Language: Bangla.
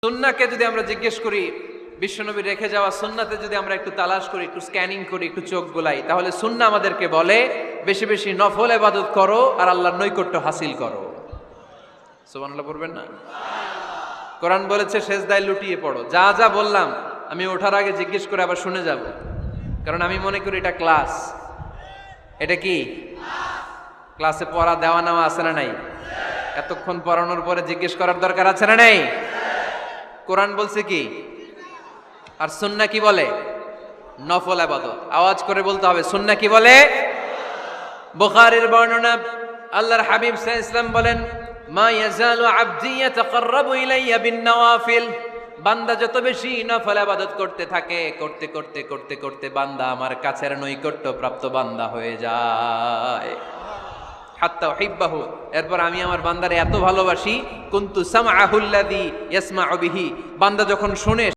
সুন্নাহকে যদি আমরা জিজ্ঞেস করি, বিশ্বনবী রেখে যাওয়া সুন্নাতে যদি আমরা একটু তালাশ করি, একটু স্ক্যানিং করি, একটু চোখ গোলাই, তাহলে সুন্নাহ আমাদেরকে বলে বেশি বেশি নফল ইবাদত করো আর আল্লাহর নৈকট্য হাসিল করো। সুবহানাল্লাহ পড়বেন না? কোরআন বলেছে সেজদায় লুটিয়ে পড়ো। যা যা বললাম আমি ওঠার আগে জিজ্ঞেস করে আবার শুনে যাব, কারণ আমি মনে করি এটা ক্লাস। এটা কি ক্লাসে পড়া দেওয়া নেওয়া আছে না নাই? এতক্ষণ পড়ানোর পরে জিজ্ঞেস করার দরকার আছে না নাই? কোরআন বলছে কি আর সুন্নাহ কি বলে? নফল ইবাদত। আওয়াজ করে বলতে হবে, সুন্নাহ কি বলে? বুখারীর বর্ণনা, আল্লাহর হাবিব সাল্লাল্লাহু আলাইহি ওয়াসাল্লাম বলেন, মা ইয়াজালু আবদি ইয়াতাকাররাবু ইলাইয়া বিন নওয়াফিল। বান্দা যত বেশি নফল ইবাদত করতে থাকে, করতে করতে করতে করতে বান্দা আমার কাছের নৈকট্য প্রাপ্ত বান্দা হয়ে যায়। হাত্তা উহিব্বাহু, এরপর আমি আমার বান্দারে এত ভালোবাসি, কুনতু সামআহুল্লাযী ইয়াসমাউ বিহি, বান্দা যখন শুনে